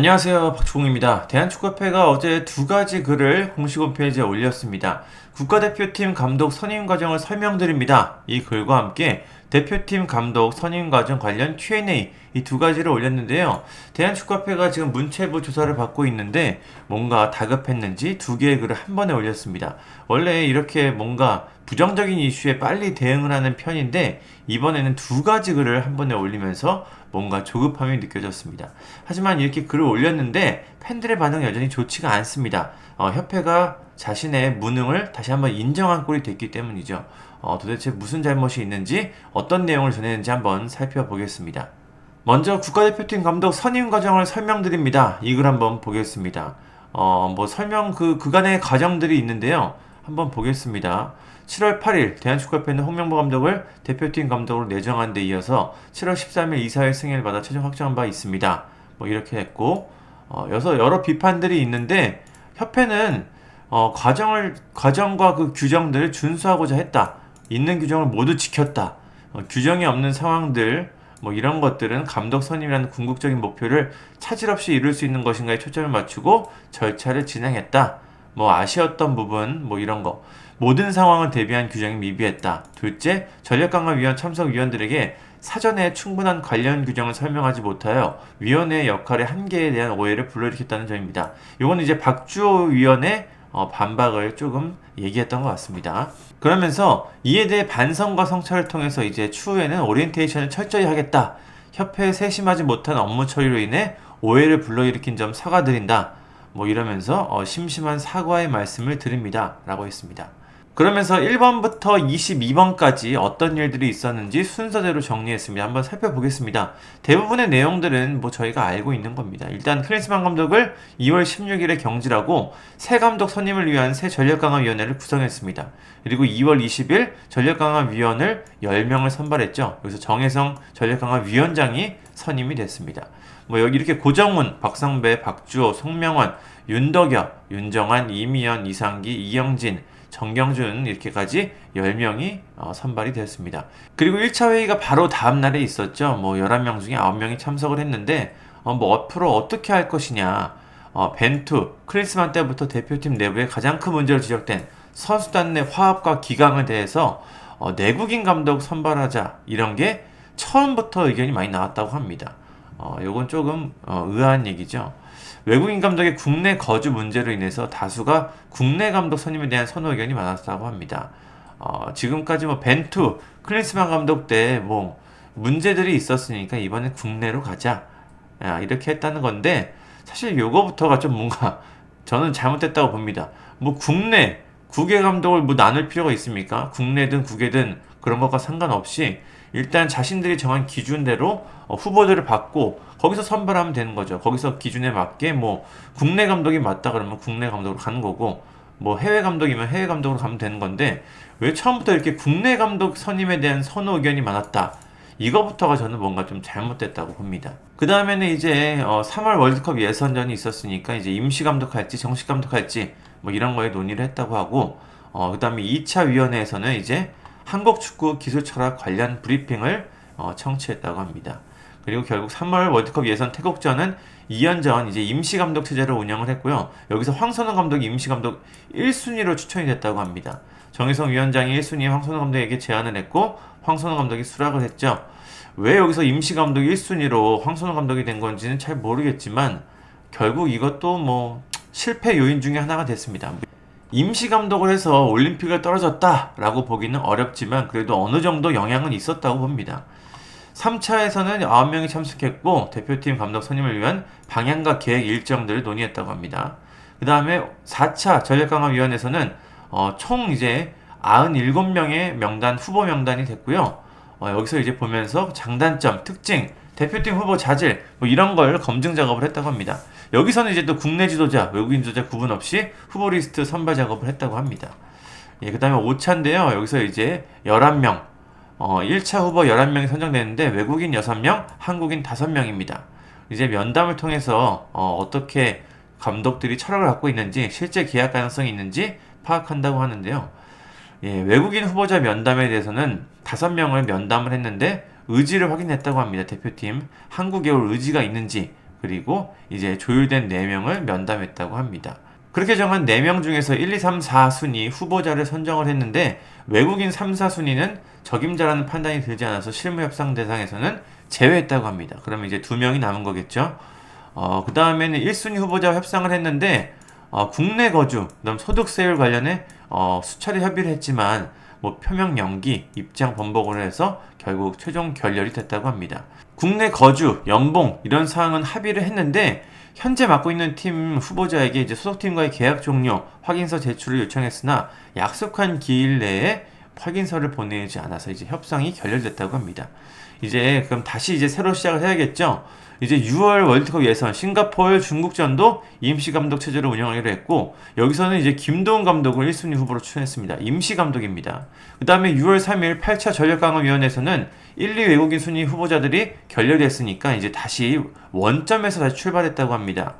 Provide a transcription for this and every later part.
안녕하세요. 박주공입니다. 대한축구협회가 어제 두 가지 글을 공식 홈페이지에 올렸습니다. 국가대표팀 감독 선임 과정을 설명드립니다. 이 글과 함께 대표팀 감독 선임 과정 관련 Q&A 이 두 가지를 올렸는데요. 대한축구협회가 지금 문체부 조사를 받고 있는데 뭔가 다급했는지 두 개의 글을 한 번에 올렸습니다. 원래 이렇게 뭔가 부정적인 이슈에 빨리 대응을 하는 편인데 이번에는 두 가지 글을 한 번에 올리면서 뭔가 조급함이 느껴졌습니다. 하지만 이렇게 글을 올렸는데 팬들의 반응은 여전히 좋지가 않습니다. 협회가 자신의 무능을 다시 한번 인정한 꼴이 됐기 때문이죠. 도대체 무슨 잘못이 있는지 어떤 내용을 전했는지 한번 살펴보겠습니다. 먼저 국가대표팀 감독 선임 과정을 설명드립니다. 이 글 한번 보겠습니다. 그간의 과정들이 있는데요. 한번 보겠습니다. 7월 8일 대한축구협회는 홍명보 감독을 대표팀 감독으로 내정한 데 이어서 7월 13일 이사회 승인을 받아 최종 확정한 바 있습니다. 이렇게 했고, 여러 비판들이 있는데 협회는 과정과 그 규정들을 준수하고자 했다. 있는 규정을 모두 지켰다. 규정이 없는 상황들 이런 것들은 감독 선임이라는 궁극적인 목표를 차질 없이 이룰 수 있는 것인가에 초점을 맞추고 절차를 진행했다. 아쉬웠던 부분 이런 거 모든 상황을 대비한 규정이 미비했다. 둘째, 전력강화위원 참석위원들에게 사전에 충분한 관련 규정을 설명하지 못하여 위원회의 역할의 한계에 대한 오해를 불러일으켰다는 점입니다. 이건 이제 박주호 위원의 반박을 조금 얘기했던 것 같습니다. 그러면서 이에 대해 반성과 성찰을 통해서 이제 추후에는 오리엔테이션을 철저히 하겠다. 협회에 세심하지 못한 업무 처리로 인해 오해를 불러일으킨 점 사과드린다. 이러면서 심심한 사과의 말씀을 드립니다. 라고 했습니다. 그러면서 1번부터 22번까지 어떤 일들이 있었는지 순서대로 정리했습니다. 한번 살펴보겠습니다. 대부분의 내용들은 저희가 알고 있는 겁니다. 일단 클린스만 감독을 2월 16일에 경질하고 새 감독 선임을 위한 새 전력강화위원회를 구성했습니다. 그리고 2월 20일 전력강화위원을 10명을 선발했죠. 여기서 정혜성 전력강화위원장이 선임이 됐습니다. 여기 이렇게 고정훈, 박성배, 박주호, 송명환, 윤덕엽, 윤정환, 이미연, 이상기, 이영진, 정경준 이렇게까지 10명이 선발이 되었습니다. 그리고 1차 회의가 바로 다음 날에 있었죠. 11명 중에 9명이 참석을 했는데 앞으로 어떻게 할 것이냐. 벤투, 클린스만 때부터 대표팀 내부에 가장 큰 문제로 지적된 선수단 내 화합과 기강에 대해서 내국인 감독 선발하자 이런 게 처음부터 의견이 많이 나왔다고 합니다. 요건 조금 의아한 얘기죠. 외국인 감독의 국내 거주 문제로 인해서 다수가 국내 감독 선임에 대한 선호 의견이 많았다고 합니다. 지금까지 벤투, 클린스만 감독 때 문제들이 있었으니까 이번엔 국내로 가자. 이렇게 했다는 건데 사실 요거부터가 좀 뭔가 저는 잘못됐다고 봅니다. 국내, 국외 감독을 나눌 필요가 있습니까? 국내든 국외든 그런 것과 상관없이 일단 자신들이 정한 기준대로 후보들을 받고 거기서 선발하면 되는 거죠. 거기서 기준에 맞게 국내 감독이 맞다 그러면 국내 감독으로 가는 거고 해외 감독이면 해외 감독으로 가면 되는 건데 왜 처음부터 이렇게 국내 감독 선임에 대한 선호 의견이 많았다. 이거부터가 저는 뭔가 좀 잘못됐다고 봅니다. 그 다음에는 이제 3월 월드컵 예선전이 있었으니까 이제 임시 감독할지 정식 감독할지 이런 거에 논의를 했다고 하고 그 다음에 2차 위원회에서는 이제 한국 축구 기술 철학 관련 브리핑을 청취했다고 합니다. 그리고 결국 3월 월드컵 예선 태국전은 2연전 이제 임시 감독 체제를 운영을 했고요. 여기서 황선홍 감독이 임시 감독 1순위로 추천이 됐다고 합니다. 정혜성 위원장이 1순위 황선홍 감독에게 제안을 했고 황선홍 감독이 수락을 했죠. 왜 여기서 임시 감독 1순위로 황선홍 감독이 된 건지는 잘 모르겠지만 결국 이것도 실패 요인 중에 하나가 됐습니다. 임시 감독을 해서 올림픽을 떨어졌다라고 보기는 어렵지만 그래도 어느 정도 영향은 있었다고 봅니다. 3차에서는 9명이 참석했고 대표팀 감독 선임을 위한 방향과 계획 일정들을 논의했다고 합니다. 그 다음에 4차 전력강화위원회에서는 총 이제 97명의 후보 명단이 됐고요. 여기서 이제 보면서 장단점, 특징, 대표팀 후보 자질 이런 걸 검증 작업을 했다고 합니다. 여기서는 이제 또 국내 지도자, 외국인 지도자 구분 없이 후보 리스트 선발 작업을 했다고 합니다. 그 다음에 5차인데요. 여기서 이제 11명 1차 후보 11명이 선정되는데 외국인 6명, 한국인 5명입니다. 이제 면담을 통해서 어떻게 감독들이 철학을 갖고 있는지 실제 계약 가능성이 있는지 파악한다고 하는데요. 외국인 후보자 면담에 대해서는 5명을 면담을 했는데 의지를 확인했다고 합니다. 대표팀 한국에 올 의지가 있는지 그리고 이제 조율된 4명을 면담했다고 합니다. 그렇게 정한 4명 중에서 1, 2, 3, 4순위 후보자를 선정을 했는데 외국인 3, 4순위는 적임자라는 판단이 들지 않아서 실무 협상 대상에서는 제외했다고 합니다. 그러면 이제 2명이 남은 거겠죠. 그 다음에는 1순위 후보자와 협상을 했는데 국내 거주, 그다음 소득세율 관련해 수차례 협의를 했지만 뭐 표명 연기, 입장 번복을 해서 결국 최종 결렬이 됐다고 합니다. 국내 거주, 연봉 이런 사항은 합의를 했는데 현재 맡고 있는 팀 후보자에게 이제 소속팀과의 계약 종료, 확인서 제출을 요청했으나 약속한 기일 내에 확인서를 보내지 않아서 이제 협상이 결렬됐다고 합니다. 이제 그럼 다시 이제 새로 시작을 해야겠죠. 이제 6월 월드컵 예선 싱가포르 중국전도 임시 감독 체제로 운영하기로 했고 여기서는 이제 김도훈 감독을 1순위 후보로 추천했습니다. 임시 감독입니다. 그 다음에 6월 3일 8차 전력강화위원회에서는 1, 2 외국인 순위 후보자들이 결렬됐으니까 이제 다시 원점에서 다시 출발했다고 합니다.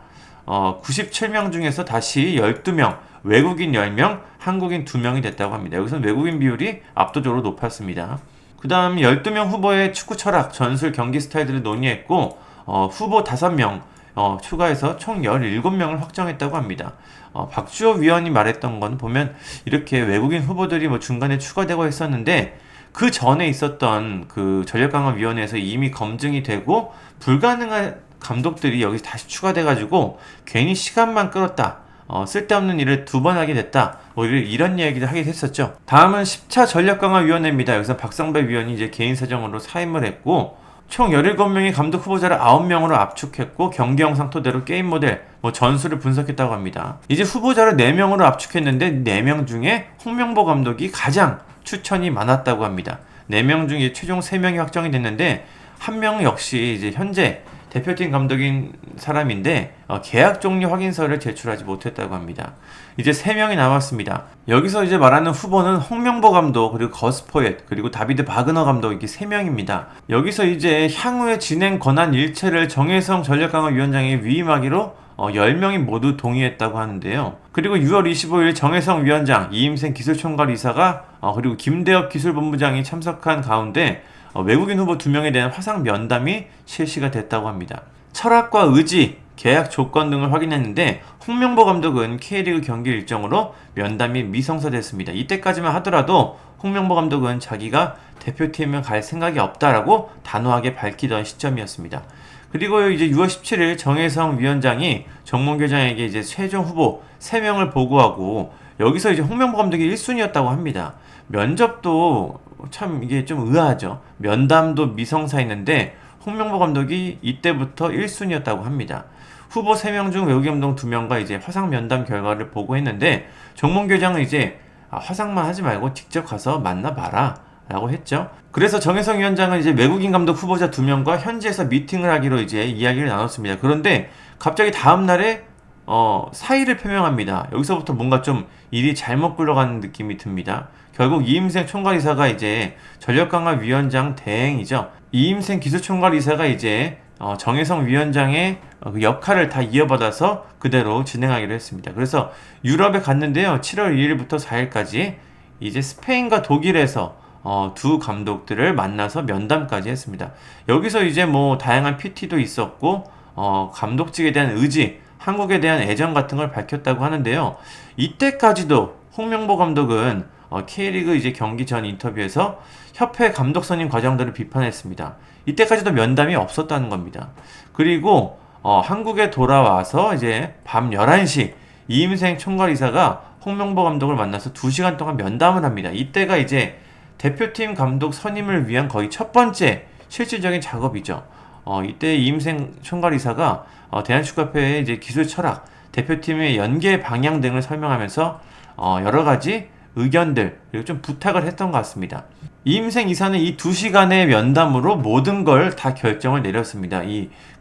97명 중에서 다시 12명, 외국인 10명, 한국인 2명이 됐다고 합니다. 여기서는 외국인 비율이 압도적으로 높았습니다. 그 다음 12명 후보의 축구 철학, 전술, 경기 스타일들을 논의했고 후보 5명 추가해서 총 17명을 확정했다고 합니다. 박주호 위원이 말했던 건 보면 이렇게 외국인 후보들이 뭐 중간에 추가되고 했었는데 그 전에 있었던 그 전력강화위원회에서 이미 검증이 되고 불가능한 감독들이 여기 다시 추가돼가지고 괜히 시간만 끌었다. 쓸데없는 일을 2번 하게 됐다. 뭐 이런 이야기를 하게 됐었죠. 다음은 10차 전력강화위원회입니다. 여기서 박성배 위원이 이제 개인 사정으로 사임을 했고 총 17명의 감독 후보자를 9명으로 압축했고 경기 영상 토대로 게임 모델, 뭐 전술을 분석했다고 합니다. 이제 후보자를 4명으로 압축했는데 4명 중에 홍명보 감독이 가장 추천이 많았다고 합니다. 4명 중에 최종 3명이 확정이 됐는데 1명 역시 이제 현재 대표팀 감독인 사람인데 계약 종료 확인서를 제출하지 못했다고 합니다. 이제 3명이 남았습니다. 여기서 이제 말하는 후보는 홍명보 감독, 그리고 거스포엣, 그리고 다비드 바그너 감독 이렇게 3명입니다. 여기서 이제 향후의 진행 권한 일체를 정혜성 전력강화위원장에 위임하기로 10명이 모두 동의했다고 하는데요. 그리고 6월 25일 정혜성 위원장, 이임생 기술총괄 이사가 그리고 김대엽 기술본부장이 참석한 가운데 외국인 후보 2명에 대한 화상 면담이 실시가 됐다고 합니다. 철학과 의지, 계약 조건 등을 확인했는데 홍명보 감독은 K리그 경기 일정으로 면담이 미성사됐습니다. 이때까지만 하더라도 홍명보 감독은 자기가 대표팀에 갈 생각이 없다라고 단호하게 밝히던 시점이었습니다. 그리고 이제 6월 17일 정혜성 위원장이 정몽규장에게 이제 최종 후보 3명을 보고하고 여기서 이제 홍명보 감독이 1순위였다고 합니다. 면접도 참 이게 좀 의아하죠. 면담도 미성사했는데 홍명보 감독이 이때부터 1순위였다고 합니다. 후보 3명 중 외국인 감독 2명과 이제 화상 면담 결과를 보고했는데 정몽규장은 이제 화상만 하지 말고 직접 가서 만나봐라 라고 했죠. 그래서 정혜성 위원장은 이제 외국인 감독 후보자 2명과 현지에서 미팅을 하기로 이제 이야기를 나눴습니다. 그런데 갑자기 다음날에 사의를 표명합니다. 여기서부터 뭔가 좀 일이 잘못 굴러가는 느낌이 듭니다. 결국 이임생 총괄이사가 이제 전력강화위원장 대행이죠. 이임생 기술총괄이사가 이제 정혜성 위원장의 그 역할을 다 이어받아서 그대로 진행하기로 했습니다. 그래서 유럽에 갔는데요. 7월 2일부터 4일까지 이제 스페인과 독일에서 두 감독들을 만나서 면담까지 했습니다. 여기서 이제 뭐 다양한 PT도 있었고 감독직에 대한 의지, 한국에 대한 애정 같은 걸 밝혔다고 하는데요. 이때까지도 홍명보 감독은 K리그 이제 경기 전 인터뷰에서 협회 감독 선임 과정들을 비판했습니다. 이때까지도 면담이 없었다는 겁니다. 그리고 한국에 돌아와서 이제 밤 11시 이임생 총괄이사가 홍명보 감독을 만나서 2시간 동안 면담을 합니다. 이때가 이제 대표팀 감독 선임을 위한 거의 첫 번째 실질적인 작업이죠. 이때 이임생 총괄이사가 대한축구협회의 이제 기술 철학, 대표팀의 연계 방향 등을 설명하면서 여러 가지 의견들 그리고 좀 부탁을 했던 것 같습니다. 이임생 이사는 이 2시간의 면담으로 모든 걸 다 결정을 내렸습니다.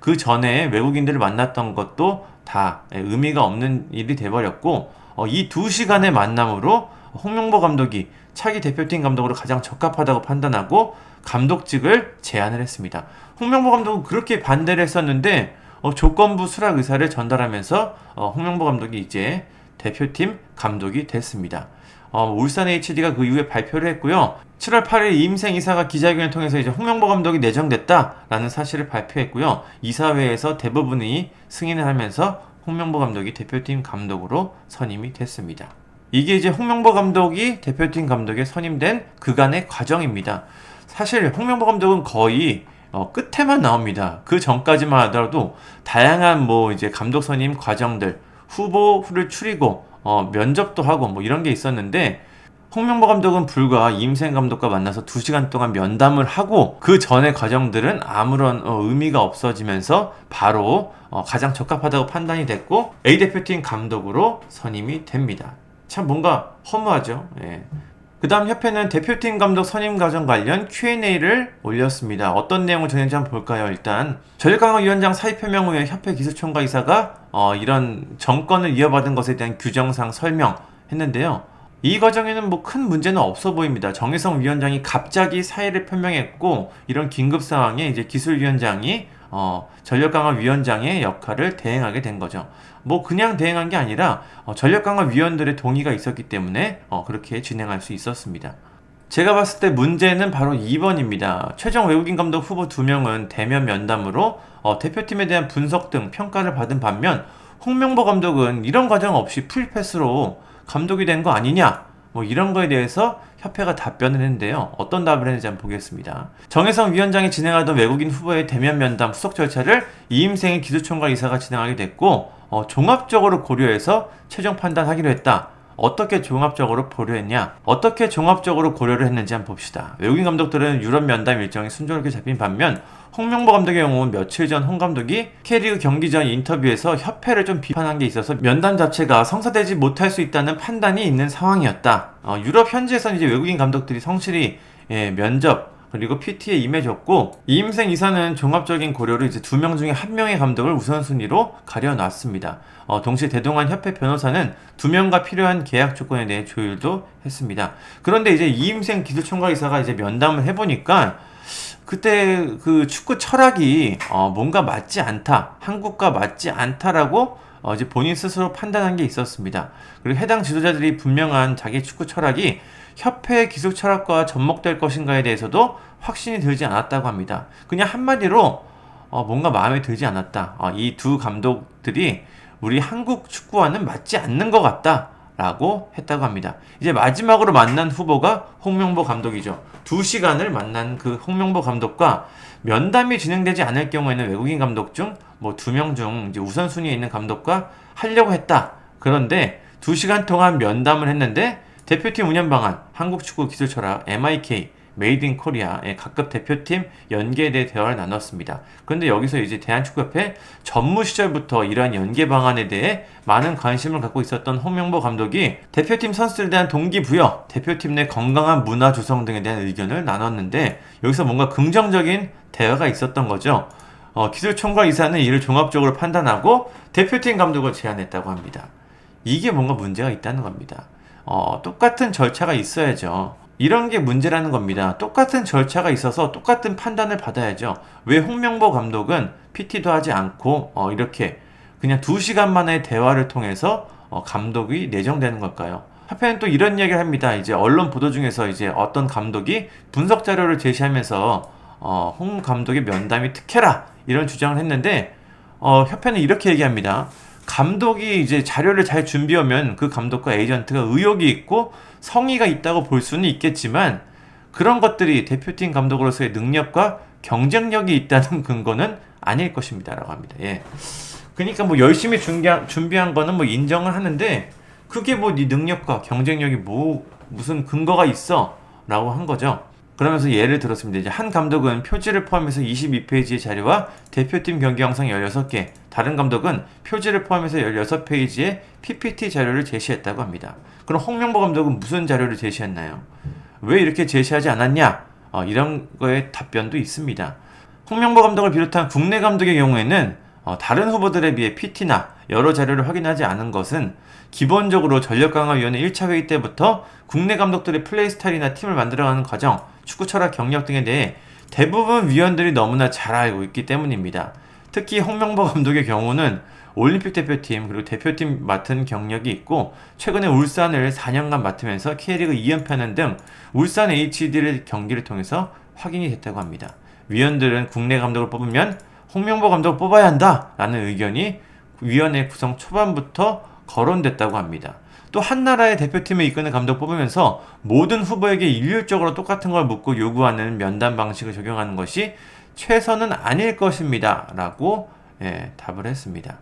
그 전에 외국인들을 만났던 것도 다 의미가 없는 일이 돼버렸고 이 2시간의 만남으로 홍명보 감독이 차기 대표팀 감독으로 가장 적합하다고 판단하고 감독직을 제안을 했습니다. 홍명보 감독은 그렇게 반대를 했었는데 조건부 수락 의사를 전달하면서 홍명보 감독이 이제 대표팀 감독이 됐습니다. 울산 HD가 그 이후에 발표를 했고요. 7월 8일 이임생 이사가 기자회견을 통해서 이제 홍명보 감독이 내정됐다라는 사실을 발표했고요. 이사회에서 대부분이 승인을 하면서 홍명보 감독이 대표팀 감독으로 선임이 됐습니다. 이게 이제 홍명보 감독이 대표팀 감독에 선임된 그간의 과정입니다. 사실 홍명보 감독은 거의 끝에만 나옵니다. 그 전까지만 하더라도 다양한 이제 감독 선임 과정들, 후보를 추리고 면접도 하고 이런 게 있었는데, 홍명보 감독은 불과 이임생 감독과 만나서 2시간 동안 면담을 하고 그 전의 과정들은 아무런 의미가 없어지면서 바로 가장 적합하다고 판단이 됐고 A대표팀 감독으로 선임이 됩니다. 참 뭔가 허무하죠. 예. 그 다음 협회는 대표팀 감독 선임 과정 관련 Q&A를 올렸습니다. 어떤 내용을 전했는지 한번 볼까요? 일단 전력강화위원장 사의 표명 후에 협회 기술총괄 이사가 이런 정권을 이어받은 것에 대한 규정상 설명했는데요. 이 과정에는 큰 문제는 없어 보입니다. 정혜성 위원장이 갑자기 사의를 표명했고 이런 긴급 상황에 이제 기술위원장이 전력강화위원장의 역할을 대행하게 된 거죠. 그냥 대행한 게 아니라 전력강화위원들의 동의가 있었기 때문에 그렇게 진행할 수 있었습니다. 제가 봤을 때 문제는 바로 2번입니다. 최종 외국인 감독 후보 2명은 대면 면담으로 대표팀에 대한 분석 등 평가를 받은 반면 홍명보 감독은 이런 과정 없이 풀패스로 감독이 된 거 아니냐? 이런 거에 대해서 협회가 답변을 했는데요. 어떤 답을 했는지 한번 보겠습니다. 정혜성 위원장이 진행하던 외국인 후보의 대면 면담 후속 절차를 이임생의 기술총괄 이사가 진행하게 됐고 종합적으로 고려해서 최종 판단하기로 했다. 어떻게 종합적으로 고려했냐? 어떻게 종합적으로 고려를 했는지 한번 봅시다. 외국인 감독들은 유럽 면담 일정이 순조롭게 잡힌 반면 홍명보 감독의 경우는 며칠 전 홍 감독이 K리그 경기 전 인터뷰에서 협회를 좀 비판한 게 있어서 면담 자체가 성사되지 못할 수 있다는 판단이 있는 상황이었다. 유럽 현지에서는 이제 외국인 감독들이 성실히 면접 그리고 PT에 임해줬고 이임생 이사는 종합적인 고려로 이제 2명 중에 1명의 감독을 우선순위로 가려놨습니다. 동시에 대동한 협회 변호사는 2명과 필요한 계약 조건에 대해 조율도 했습니다. 그런데 이제 이임생 기술총괄 이사가 이제 면담을 해보니까 그때 그 축구 철학이 뭔가 맞지 않다, 한국과 맞지 않다라고 이제 본인 스스로 판단한 게 있었습니다. 그리고 해당 지도자들이 분명한 자기 축구 철학이 협회의 기술 철학과 접목될 것인가에 대해서도 확신이 들지 않았다고 합니다. 그냥 한마디로 뭔가 마음에 들지 않았다. 이 두 감독들이 우리 한국 축구와는 맞지 않는 것 같다 라고 했다고 합니다. 이제 마지막으로 만난 후보가 홍명보 감독이죠. 2시간을 만난 그 홍명보 감독과 면담이 진행되지 않을 경우에는 외국인 감독 중 2명 중 이제 우선순위에 있는 감독과 하려고 했다. 그런데 2시간 동안 면담을 했는데 대표팀 운영 방안, 한국축구 기술 철학, MIK, 메이드 인 코리아의 각급 대표팀 연계에 대해 대화를 나눴습니다. 그런데 여기서 이제 대한축구협회 전무 시절부터 이러한 연계 방안에 대해 많은 관심을 갖고 있었던 홍명보 감독이 대표팀 선수들에 대한 동기부여, 대표팀 내 건강한 문화 조성 등에 대한 의견을 나눴는데 여기서 뭔가 긍정적인 대화가 있었던 거죠. 기술총괄 이사는 이를 종합적으로 판단하고 대표팀 감독을 제안했다고 합니다. 이게 뭔가 문제가 있다는 겁니다. 똑같은 절차가 있어야죠. 이런 게 문제라는 겁니다. 똑같은 절차가 있어서 똑같은 판단을 받아야죠. 왜 홍명보 감독은 PT도 하지 않고 이렇게 그냥 2시간 만의 대화를 통해서 감독이 내정되는 걸까요? 협회는 또 이런 얘기를 합니다. 이제 언론 보도 중에서 이제 어떤 감독이 분석 자료를 제시하면서 홍 감독의 면담이 특혜라 이런 주장을 했는데 협회는 이렇게 얘기합니다. 감독이 이제 자료를 잘 준비하면 그 감독과 에이전트가 의욕이 있고 성의가 있다고 볼 수는 있겠지만 그런 것들이 대표팀 감독으로서의 능력과 경쟁력이 있다는 근거는 아닐 것입니다 라고 합니다. 예. 그러니까 열심히 준비한 거는 인정을 하는데 그게 네 능력과 경쟁력이 무슨 근거가 있어 라고 한 거죠. 그러면서 예를 들었습니다. 이제 한 감독은 표지를 포함해서 22페이지의 자료와 대표팀 경기 영상 16개, 다른 감독은 표지를 포함해서 16페이지의 PPT 자료를 제시했다고 합니다. 그럼 홍명보 감독은 무슨 자료를 제시했나요? 왜 이렇게 제시하지 않았냐? 이런 거에 답변도 있습니다. 홍명보 감독을 비롯한 국내 감독의 경우에는 다른 후보들에 비해 PT나 여러 자료를 확인하지 않은 것은 기본적으로 전력강화위원회 1차 회의 때부터 국내 감독들의 플레이 스타일이나 팀을 만들어가는 과정, 축구 철학 경력 등에 대해 대부분 위원들이 너무나 잘 알고 있기 때문입니다. 특히 홍명보 감독의 경우는 올림픽 대표팀 그리고 대표팀 맡은 경력이 있고 최근에 울산을 4년간 맡으면서 K리그 2연패하는 등 울산 HD의 경기를 통해서 확인이 됐다고 합니다. 위원들은 국내 감독을 뽑으면 홍명보 감독을 뽑아야 한다라는 의견이 위원회 구성 초반부터 거론됐다고 합니다. 또 한 나라의 대표팀을 이끄는 감독 뽑으면서 모든 후보에게 일률적으로 똑같은 걸 묻고 요구하는 면담 방식을 적용하는 것이 최선은 아닐 것입니다. 라고 답을 했습니다.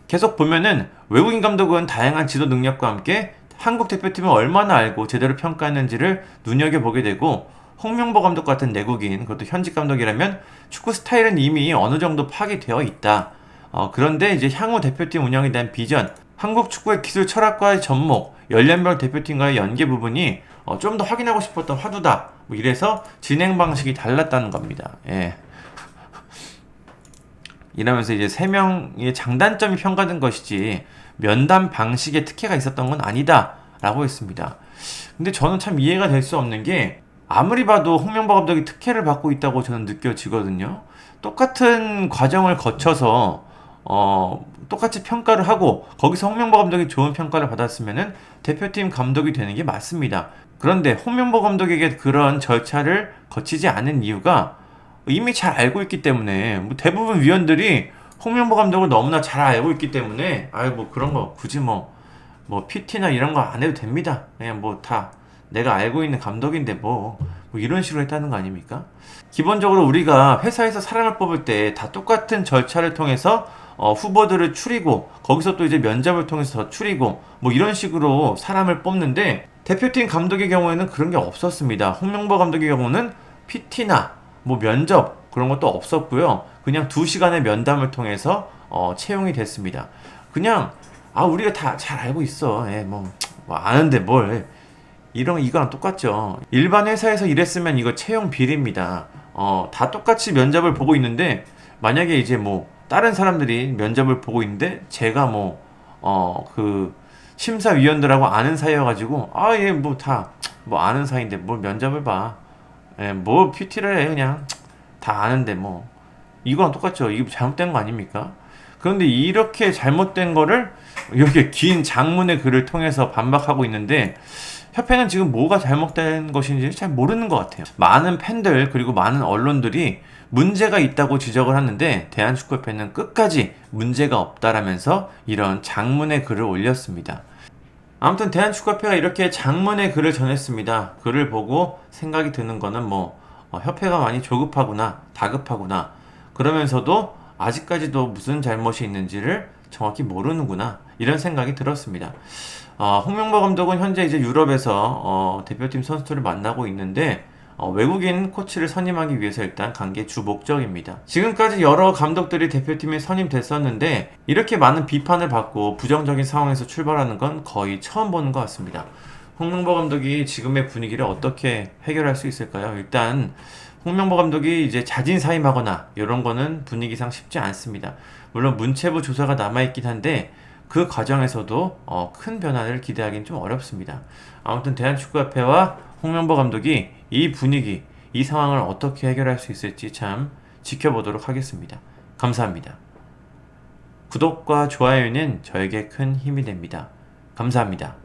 계속 보면은 외국인 감독은 다양한 지도 능력과 함께 한국 대표팀을 얼마나 알고 제대로 평가하는지를 눈여겨보게 되고 홍명보 감독 같은 내국인, 그것도 현직 감독이라면 축구 스타일은 이미 어느 정도 파악되어 있다. 그런데 이제 향후 대표팀 운영에 대한 비전, 한국 축구의 기술 철학과의 접목, 연령별 대표팀과의 연계 부분이 좀 더 확인하고 싶었던 화두다. 뭐 이래서 진행 방식이 달랐다는 겁니다. 예. 이러면서 이제 3명의 장단점이 평가된 것이지 면담 방식에 특혜가 있었던 건 아니다 라고 했습니다. 근데 저는 참 이해가 될 수 없는 게 아무리 봐도 홍명보 감독이 특혜를 받고 있다고 저는 느껴지거든요. 똑같은 과정을 거쳐서 똑같이 평가를 하고 거기서 홍명보 감독이 좋은 평가를 받았으면은 대표팀 감독이 되는 게 맞습니다. 그런데 홍명보 감독에게 그런 절차를 거치지 않은 이유가 이미 잘 알고 있기 때문에 뭐 대부분 위원들이 홍명보 감독을 너무나 잘 알고 있기 때문에 뭐 그런 거 굳이 뭐 PT나 이런 거 안 해도 됩니다. 그냥 뭐 다 내가 알고 있는 감독인데 뭐 이런 식으로 했다는 거 아닙니까? 기본적으로 우리가 회사에서 사람을 뽑을 때 다 똑같은 절차를 통해서 후보들을 추리고 거기서 또 이제 면접을 통해서 더 추리고 뭐 이런 식으로 사람을 뽑는데 대표팀 감독의 경우에는 그런 게 없었습니다. 홍명보 감독의 경우는 PT나 뭐 면접 그런 것도 없었고요. 그냥 2시간의 면담을 통해서 채용이 됐습니다. 그냥 우리가 다 잘 알고 있어. 뭐 아는데 뭘 이거랑 똑같죠. 일반 회사에서 일했으면 이거 채용 비리입니다. 다 똑같이 면접을 보고 있는데 만약에 이제 뭐 다른 사람들이 면접을 보고 있는데 제가 그 심사위원들하고 아는 사이여가지고 뭐 다 뭐 아는 사이인데 뭘 면접을 봐. 뭐 PT를 해 그냥 다 아는데 뭐 이거랑 똑같죠. 이거 잘못된 거 아닙니까? 그런데 이렇게 잘못된 거를 이렇게 긴 장문의 글을 통해서 반박하고 있는데 협회는 지금 뭐가 잘못된 것인지 잘 모르는 것 같아요. 많은 팬들 그리고 많은 언론들이 문제가 있다고 지적을 하는데 대한축구협회는 끝까지 문제가 없다라면서 이런 장문의 글을 올렸습니다. 아무튼 대한축구협회가 이렇게 장문의 글을 전했습니다. 글을 보고 생각이 드는 거는 협회가 많이 조급하구나, 다급하구나. 그러면서도 아직까지도 무슨 잘못이 있는지를 정확히 모르는구나. 이런 생각이 들었습니다. 홍명보 감독은 현재 이제 유럽에서 대표팀 선수들을 만나고 있는데 외국인 코치를 선임하기 위해서 일단 간 게 주 목적입니다. 지금까지 여러 감독들이 대표팀에 선임됐었는데 이렇게 많은 비판을 받고 부정적인 상황에서 출발하는 건 거의 처음 보는 것 같습니다. 홍명보 감독이 지금의 분위기를 어떻게 해결할 수 있을까요? 일단 홍명보 감독이 이제 자진 사임하거나 이런 거는 분위기상 쉽지 않습니다. 물론 문체부 조사가 남아있긴 한데 그 과정에서도 큰 변화를 기대하기는 좀 어렵습니다. 아무튼 대한축구협회와 홍명보 감독이 이 분위기, 이 상황을 어떻게 해결할 수 있을지 참 지켜보도록 하겠습니다. 감사합니다. 구독과 좋아요는 저에게 큰 힘이 됩니다. 감사합니다.